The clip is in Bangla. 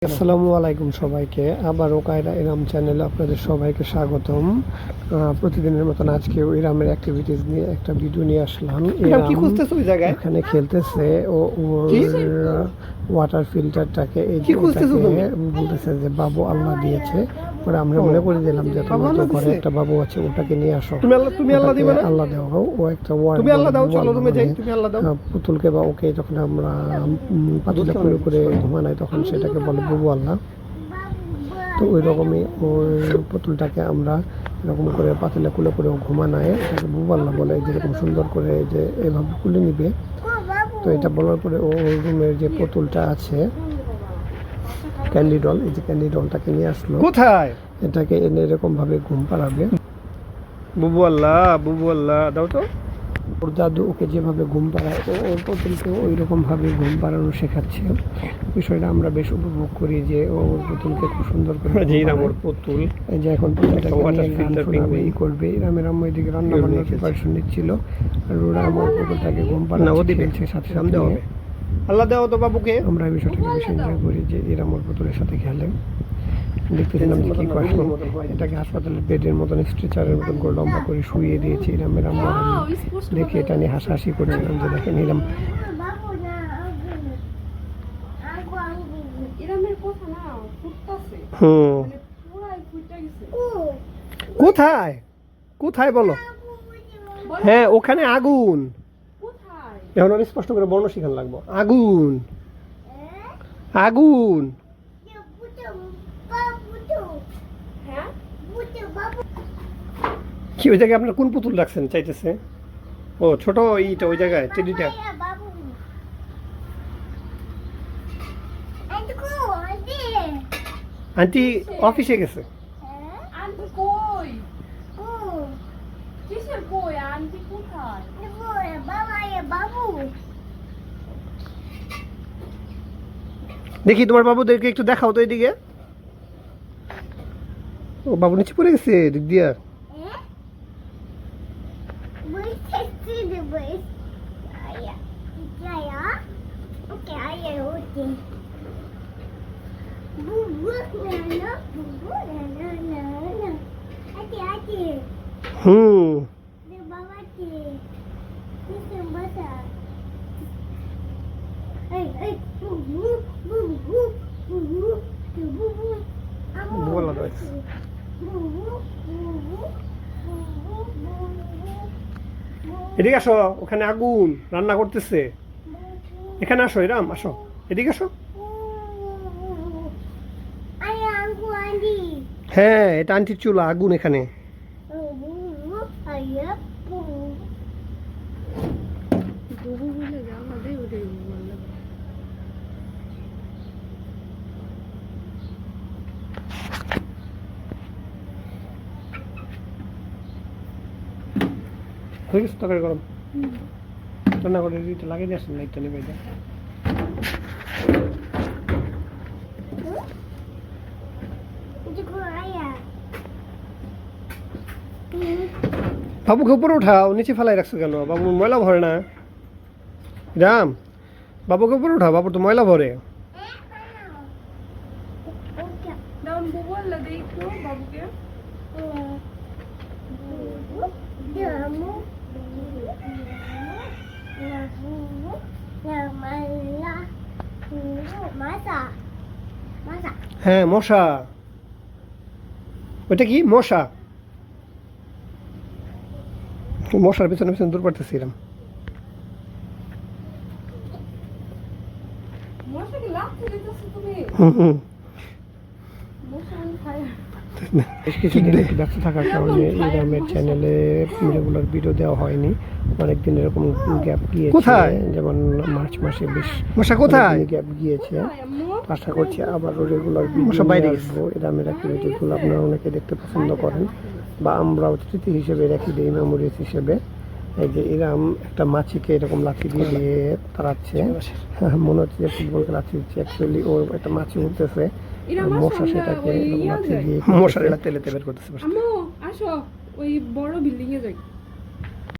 আসসালামু আলাইকুম সবাইকে। আবারও কায়রা ইরাম চ্যানেলে আপনাদের সবাইকে স্বাগতম। প্রতিদিনের মতন আজকেও ইরামের অ্যাক্টিভিটিস নিয়ে একটা ভিডিও নিয়ে আসলাম। কি খুঁজতেছ ওই জায়গায়? এখানে খেলতেছে ও ওর ওয়াটার ফিল্টারটাকে এই কি খুঁজতেছো তুমি? বলতেছে যে বাবু আল্লাহ দিয়েছে। পরে আমরা মনে করে দিলাম যে তোমার তো ঘরে একটা বাবু আছে, ওটাকে নিয়ে আসো। তুমি আল্লাহ দিবে না? আল্লাহ দেওয়া হোক। ও একটা ওয়ার্ড তুমি আল্লাহ দাও, চলো রুমে যাই, তুমি আল্লাহ দাও। পুতুলকে বা ওকে যখন আমরা পাতলা করে ঘুমানাই তখন সেটাকে বলে বুবু আল্লাহ। তো ওই রকমই ওই পুতুলটাকে আমরা এরকম করে পাতলা কুলে করে ঘুমানায় এটাকে বুবু আল্লাহ বলে। যেরকম সুন্দর করে যে এভাবে কুলে নিবে। তো এটা বলার পরে ও রুমের যে পুতুলটা আছে ক্যান্ডি ডল, এই যে ক্যান্ডি ডলটাকে নিয়ে আসলো। কোথায়? এটাকে এনে এরকম ভাবে ঘুম পাড়াবে। বুবু আল্লাহ দাও তো। ওর দাদু ওকে যেভাবে ঘুম পাড়ায় ও ওর পুতুলকে ওই রকমভাবে ঘুম পাড়ানো শেখাচ্ছে। বিষয়টা আমরা বেশ উপভোগ করি যে ও ওর পুতুলকে খুব সুন্দর করে যে ইরাম ওর পুতুল, এই যে এখন পুতুলটাকে নিয়ে গান শোনাবে, ই করবে। ইরামের আম্মু এদিকে রান্না বান্নার প্রিপারেশন নিচ্ছিল আর ওরা আমার পুতুলটাকে ঘুম পাড়াচ্ছে খেলছে সাথে সাথে। আল্লাহ দাও তো বাবুকে। আমরা এই বিষয়টাকে বেশি এনজয় করি যে ইরাম ওর পুতুলের সাথে খেলে। দেখতেছিলাম যে কী করে এটাকে হাসপাতালের বেডের মতন স্ট্রেচারের মতন করে লম্বা করে শুইয়ে দিয়েছি। ইরামের আম্মু দেখে এটা নিয়ে হাসাহাসি করছিলাম যে দেখেন ইরাম কোথায় কোথায় বলো। হ্যাঁ ওখানে আগুন। এখন আর স্পষ্ট করে বর্ণ শিখান লাগবো। আগুন আগুন। কি ওই জায়গায় আপনার কোন পুতুল রাখছেন চাইতেছে? ও ছোট এইটা ওই জায়গায় টেডিটা। আন্টি অফিসে গেছে। দেখি তোমার বাবুদেরকে একটু দেখাও তো এদিকে। ও বাবু নিচে পড়ে গেছে দিক দিয়া। এদিকে আসো, ওখানে আগুন রান্না করতেছে। এখানে আসো ইরাম, আসো এদিকে আসো। হ্যাঁ এটা আন্টির চুলা, আগুন এখানে। হয়ে গেছে তরকারি গরম। রান্না করে দিতে লাগিয়ে দিয়ে আসেন, লাইটটা নেবে যা। বাবুকে উপরে উঠাও, নিচে ফেলাই রাখছো কেন? বাবু ময়লা ভরে না। রাম বাবুকে উপরে উঠাও, বাবুর তো ময়লা ভরে। হ্যাঁ মশা, ওইটা কি মশা? মশার পিছনে পিছনে দূর পারতেছিলাম। বেশ কিছুদিন একটু ব্যস্ত থাকার কারণে ইরামের চ্যানেলে রেগুলার ভিডিও দেওয়া হয়নি। অনেকদিন এরকম গ্যাপ গিয়েছে, যেমন মার্চ মাসে বেশ গ্যাপ গিয়েছে। আশা করছি আবারও রেগুলার ভিডিও আসবো। ইরামের অ্যাক্টিভিটিগুলো আপনারা অনেকে দেখতে পছন্দ করেন বা আমরাও স্মৃতি হিসেবে রেখে দিই, মেমোরিজ হিসেবে। এই যে ইরাম একটা মাছিকে এরকম লাঠি দিয়ে দিয়ে তাড়াচ্ছে, মনে হচ্ছে যে ফুটবলকে লাঠি দিচ্ছে। অ্যাকচুয়ালি ওর একটা মাছি উঠতেছে, মশা সেটাকে লাঠি দিয়ে মশার তেলে বের করতেছে। আসো ওই বড় বিল্ডিং এ যাই।